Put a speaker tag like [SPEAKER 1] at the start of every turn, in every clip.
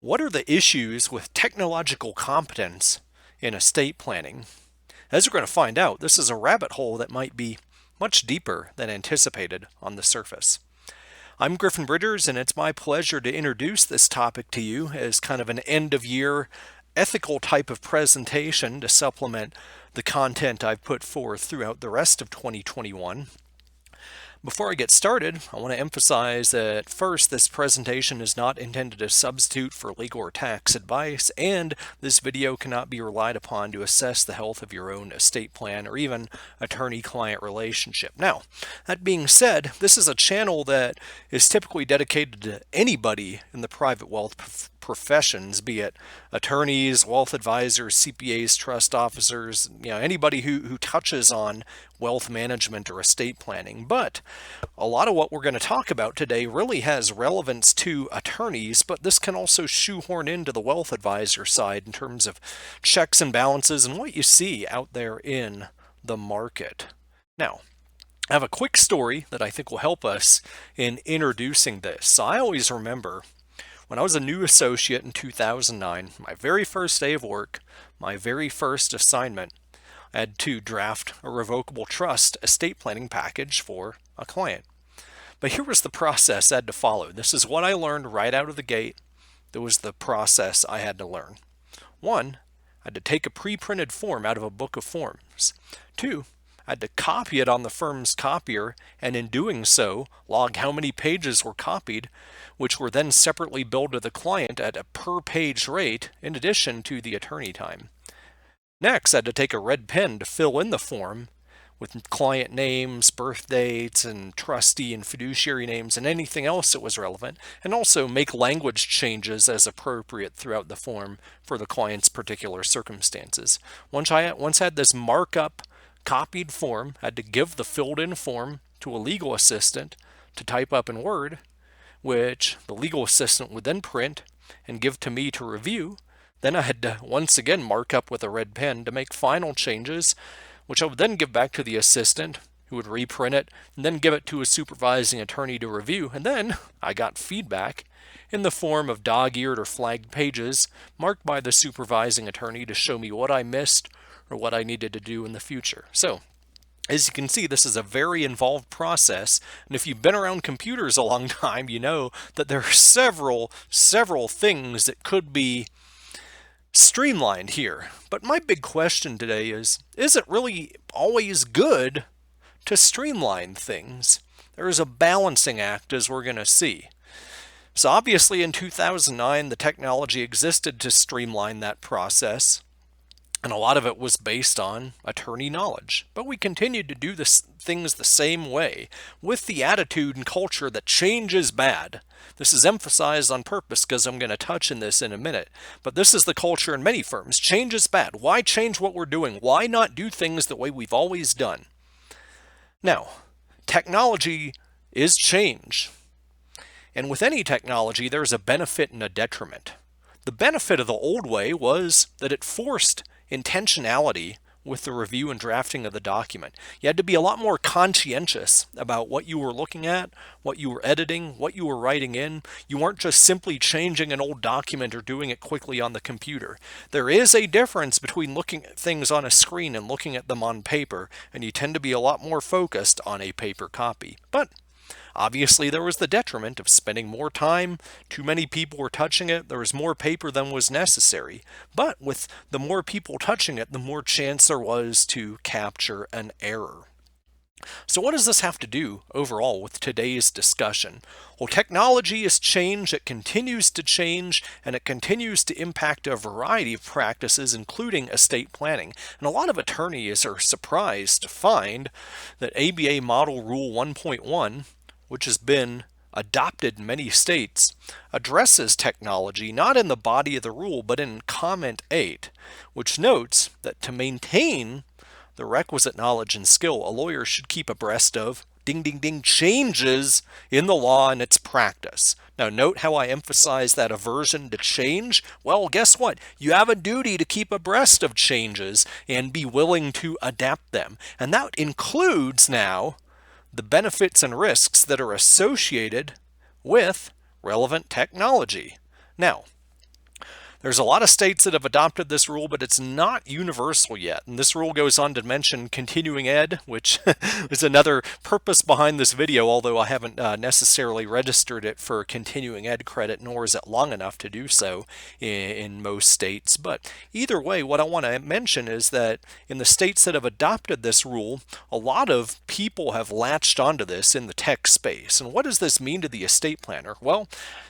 [SPEAKER 1] What are the issues with technological competence in estate planning? As we're going to find out, this is a rabbit hole that might be much deeper than anticipated on the surface. I'm Griffin Bridgers, and it's my pleasure to introduce this topic to you as kind of an end of year ethical type of presentation to supplement the content I've put forth throughout the rest of 2021. Before I get started, I want to emphasize that first, this presentation is not intended as a substitute for legal or tax advice, and this video cannot be relied upon to assess the health of your own estate plan or even attorney-client relationship. Now, that being said, this is a channel that is typically dedicated to anybody in the private wealth professions, be it attorneys, wealth advisors, CPAs, trust officers, anybody who touches on wealth management or estate planning. But a lot of what we're going to talk about today really has relevance to attorneys, but this can also shoehorn into the wealth advisor side in terms of checks and balances and what you see out there in the market. Now, I have a quick story that I think will help us in introducing this. So I always remember when I was a new associate in 2009, my very first day of work, my very first assignment, I had to draft a revocable trust estate planning package for a client. But here was the process I had to follow. This is what I learned right out of the gate. That was the process I had to learn. One, I had to take a pre-printed form out of a book of forms. Two, I had to copy it on the firm's copier, and in doing so, log how many pages were copied, which were then separately billed to the client at a per-page rate in addition to the attorney time. Next, I had to take a red pen to fill in the form with client names, birth dates, and trustee and fiduciary names, and anything else that was relevant, and also make language changes as appropriate throughout the form for the client's particular circumstances. Once I had this markup copied form, I had to give the filled in form to a legal assistant to type up in Word, which the legal assistant would then print and give to me to review. Then I had to once again mark up with a red pen to make final changes, which I would then give back to the assistant, who would reprint it, and then give it to a supervising attorney to review. And then I got feedback in the form of dog-eared or flagged pages marked by the supervising attorney to show me what I missed or what I needed to do in the future. So, as you can see, this is a very involved process, and if you've been around computers a long time, you know that there are several things that could be streamlined here. But my big question today is it really always good to streamline things? There is a balancing act, as we're going to see. So obviously in 2009, the technology existed to streamline that process, and a lot of it was based on attorney knowledge. But we continued to do things the same way, with the attitude and culture that change is bad. This is emphasized on purpose because I'm going to touch on this in a minute. But this is the culture in many firms. Change is bad. Why change what we're doing? Why not do things the way we've always done? Now, technology is change. And with any technology, there's a benefit and a detriment. The benefit of the old way was that it forced intentionality with the review and drafting of the document. You had to be a lot more conscientious about what you were looking at, what you were editing, what you were writing in. You weren't just simply changing an old document or doing it quickly on the computer. There is a difference between looking at things on a screen and looking at them on paper, and you tend to be a lot more focused on a paper copy. But obviously, there was the detriment of spending more time. Too many people were touching it. There was more paper than was necessary. But with the more people touching it, the more chance there was to capture an error. So what does this have to do overall with today's discussion? Well, technology has changed, it continues to change, and it continues to impact a variety of practices, including estate planning. And a lot of attorneys are surprised to find that ABA Model Rule 1.1, which has been adopted in many states, addresses technology not in the body of the rule, but in Comment 8, which notes that to maintain the requisite knowledge and skill, a lawyer should keep abreast of ding ding ding changes in the law and its practice. Now note how I emphasize that aversion to change. Well, guess what? You have a duty to keep abreast of changes and be willing to adapt them. And that includes now the benefits and risks that are associated with relevant technology. Now, There's a lot of states that have adopted this rule, but it's not universal yet. And this rule goes on to mention continuing ed, which is another purpose behind this video, although I haven't necessarily registered it for continuing ed credit, nor is it long enough to do so in most states. But either way, what I want to mention is that in the states that have adopted this rule, a lot of people have latched onto this in the tech space. And what does this mean to the estate planner? Well,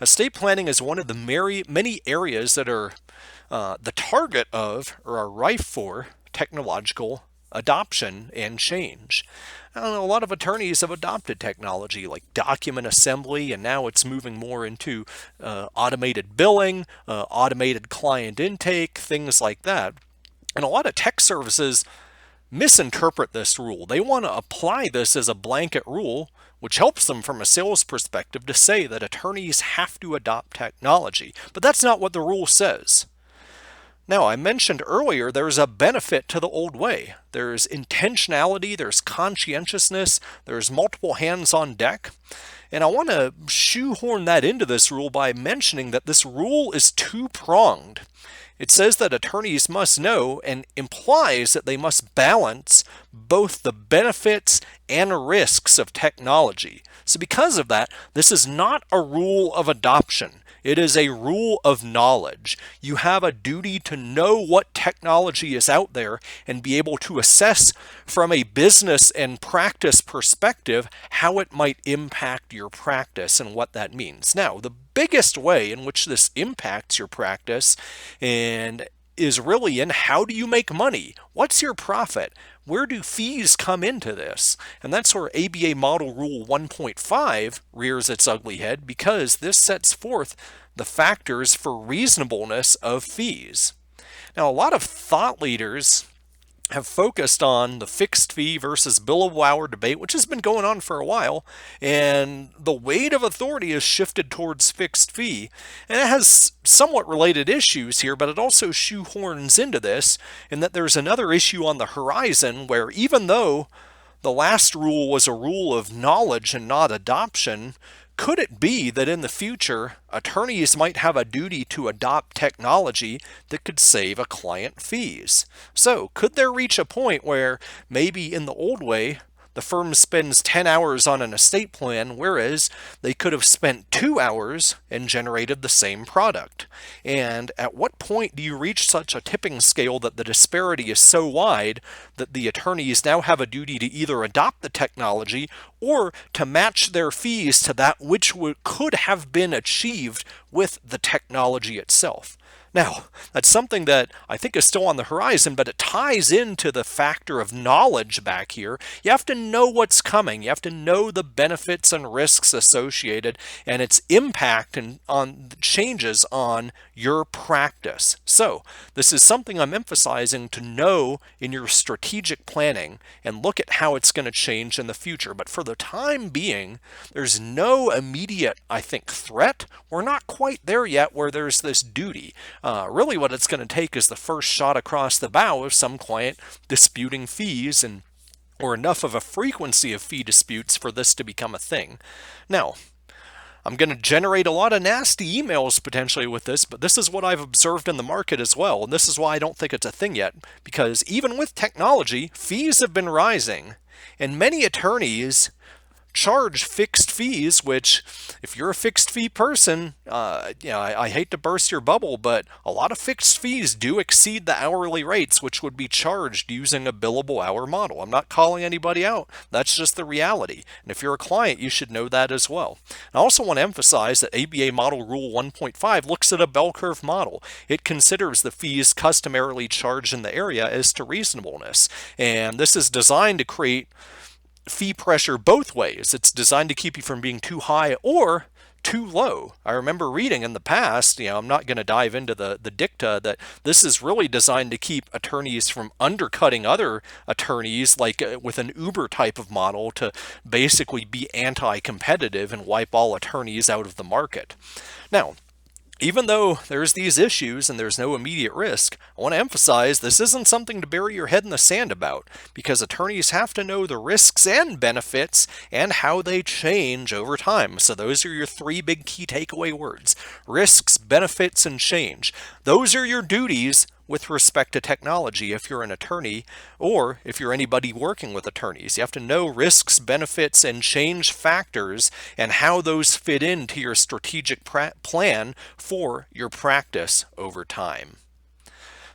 [SPEAKER 1] estate planning is one of the many areas that are the target of or are rife for technological adoption and change. I don't know, a lot of attorneys have adopted technology like document assembly, and now it's moving more into automated billing, automated client intake, things like that. And a lot of tech services misinterpret this rule. They want to apply this as a blanket rule, which helps them from a sales perspective to say that attorneys have to adopt technology. But that's not what the rule says. Now, I mentioned earlier there's a benefit to the old way. There's intentionality, there's conscientiousness, there's multiple hands on deck. And I want to shoehorn that into this rule by mentioning that this rule is two-pronged. It says that attorneys must know and implies that they must balance both the benefits and risks of technology. So because of that, this is not a rule of adoption. It is a rule of knowledge. You have a duty to know what technology is out there and be able to assess from a business and practice perspective how it might impact your practice and what that means. Now, the biggest way in which this impacts your practice and is really in how do you make money? What's your profit? Where do fees come into this? And that's where ABA Model Rule 1.5 rears its ugly head, because this sets forth the factors for reasonableness of fees. Now, a lot of thought leaders have focused on the fixed fee versus billable hour debate, which has been going on for a while, and the weight of authority has shifted towards fixed fee. And it has somewhat related issues here, but it also shoehorns into this in that there's another issue on the horizon where, even though the last rule was a rule of knowledge and not adoption, could it be that in the future, attorneys might have a duty to adopt technology that could save a client fees? So, could there reach a point where maybe in the old way, the firm spends 10 hours on an estate plan, whereas they could have spent 2 hours and generated the same product? And at what point do you reach such a tipping scale that the disparity is so wide that the attorneys now have a duty to either adopt the technology or to match their fees to that which could have been achieved with the technology itself? Now, that's something that I think is still on the horizon, but it ties into the factor of knowledge back here. You have to know what's coming. You have to know the benefits and risks associated and its impact on changes on your practice. So, this is something I'm emphasizing to know in your strategic planning and look at how it's going to change in the future. But for the time being, there's no immediate, I think, threat. We're not quite there yet where there's this duty. Really what it's going to take is the first shot across the bow of some client disputing fees or enough of a frequency of fee disputes for this to become a thing. Now, I'm going to generate a lot of nasty emails potentially with this, but this is what I've observed in the market as well, and this is why I don't think it's a thing yet, because even with technology, fees have been rising, and many attorneys charge fixed fees, which if you're a fixed fee person, I hate to burst your bubble, but a lot of fixed fees do exceed the hourly rates which would be charged using a billable hour model. I'm not calling anybody out. That's just the reality. And if you're a client, you should know that as well. I also want to emphasize that ABA Model Rule 1.5 looks at a bell curve model. It considers the fees customarily charged in the area as to reasonableness. And this is designed to create fee pressure both ways. It's designed to keep you from being too high or too low. I remember reading in the past, I'm not going to dive into the dicta, that this is really designed to keep attorneys from undercutting other attorneys, like with an Uber type of model, to basically be anti-competitive and wipe all attorneys out of the market. Now, Even though there's these issues and there's no immediate risk, I want to emphasize this isn't something to bury your head in the sand about, because attorneys have to know the risks and benefits and how they change over time. So those are your three big key takeaway words: risks, benefits, and change. Those are your duties with respect to technology if you're an attorney, or if you're anybody working with attorneys. You have to know risks, benefits, and change factors and how those fit into your strategic plan for your practice over time.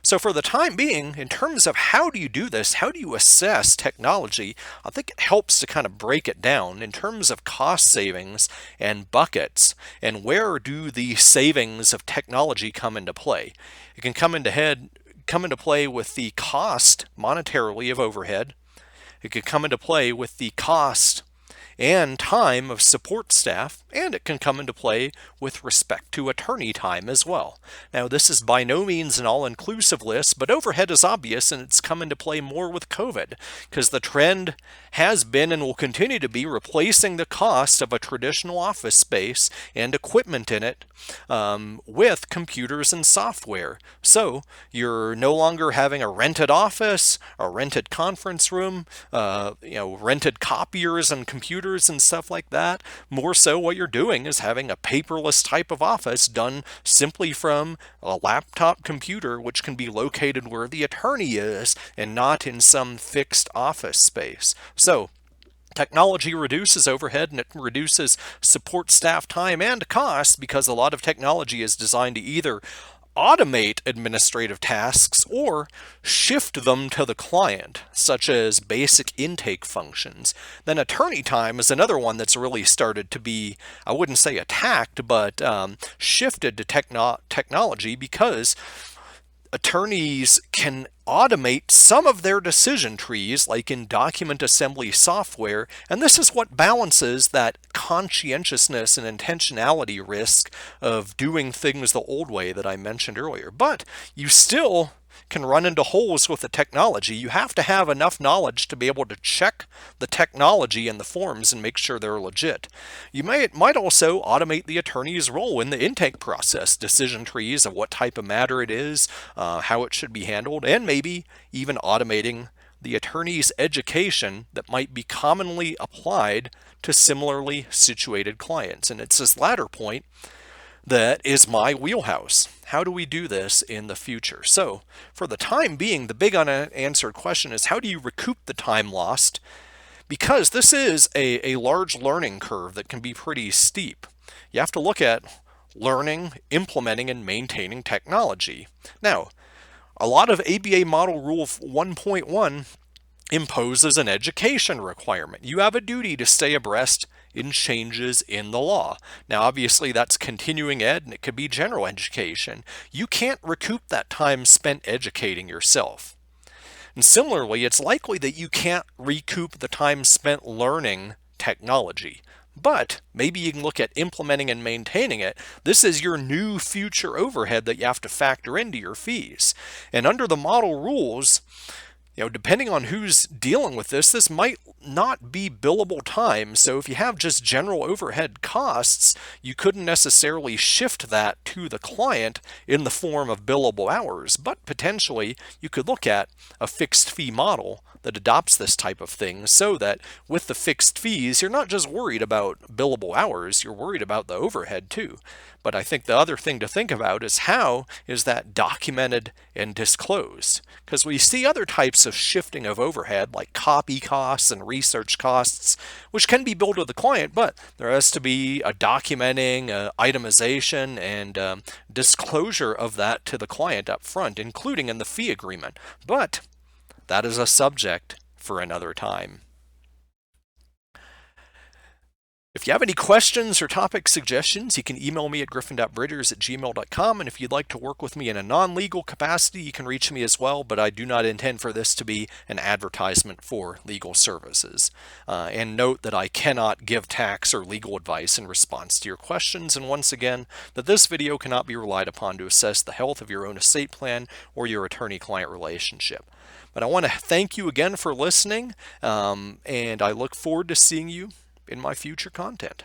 [SPEAKER 1] So for the time being, in terms of how do you do this, how do you assess technology, I think it helps to kind of break it down in terms of cost savings and buckets, and where do the savings of technology come into play. It can come into play with the cost monetarily of overhead. It could come into play with the cost and time of support staff, and it can come into play with respect to attorney time as well. Now, this is by no means an all-inclusive list, but overhead is obvious, and it's come into play more with COVID, because the trend has been and will continue to be replacing the cost of a traditional office space and equipment in it with computers and software. So you're no longer having a rented office, a rented conference room, rented copiers and computers and stuff like that. More so, what you're doing is having a paperless type of office done simply from a laptop computer, which can be located where the attorney is and not in some fixed office space. So technology reduces overhead, and it reduces support staff time and costs, because a lot of technology is designed to either automate administrative tasks or shift them to the client, such as basic intake functions. Then attorney time is another one that's really started to be, I wouldn't say attacked, but shifted to technology, because attorneys can automate some of their decision trees, like in document assembly software, and this is what balances that conscientiousness and intentionality risk of doing things the old way that I mentioned earlier. But you still can run into holes with the technology. You have to have enough knowledge to be able to check the technology and the forms and make sure they're legit. You might also automate the attorney's role in the intake process, decision trees of what type of matter it is, how it should be handled, and maybe even automating the attorney's education that might be commonly applied to similarly situated clients. And it's this latter point that is my wheelhouse. How do we do this in the future? So for the time being, the big unanswered question is, how do you recoup the time lost? Because this is a large learning curve that can be pretty steep. You have to look at learning, implementing, and maintaining technology. Now, a lot of ABA Model Rule 1.1 imposes an education requirement. You have a duty to stay abreast in changes in the law. Now, obviously, that's continuing ed, and it could be general education. You can't recoup that time spent educating yourself. And similarly, it's likely that you can't recoup the time spent learning technology. But maybe you can look at implementing and maintaining it. This is your new future overhead that you have to factor into your fees. And under the model rules, depending on who's dealing with this might not be billable time. So if you have just general overhead costs, you couldn't necessarily shift that to the client in the form of billable hours. But potentially, you could look at a fixed fee model that adopts this type of thing, so that with the fixed fees, you're not just worried about billable hours, you're worried about the overhead too. But I think the other thing to think about is, how is that documented and disclosed? Because we see other types of shifting of overhead, like copy costs and research costs, which can be billed to the client, but there has to be a documenting, itemization, and disclosure of that to the client up front, including in the fee agreement. But that is a subject for another time. If you have any questions or topic suggestions, you can email me at griffin.bridgers@gmail.com, and if you'd like to work with me in a non-legal capacity, you can reach me as well, but I do not intend for this to be an advertisement for legal services. And note that I cannot give tax or legal advice in response to your questions, and once again, that this video cannot be relied upon to assess the health of your own estate plan or your attorney-client relationship. But I want to thank you again for listening, and I look forward to seeing you in my future content.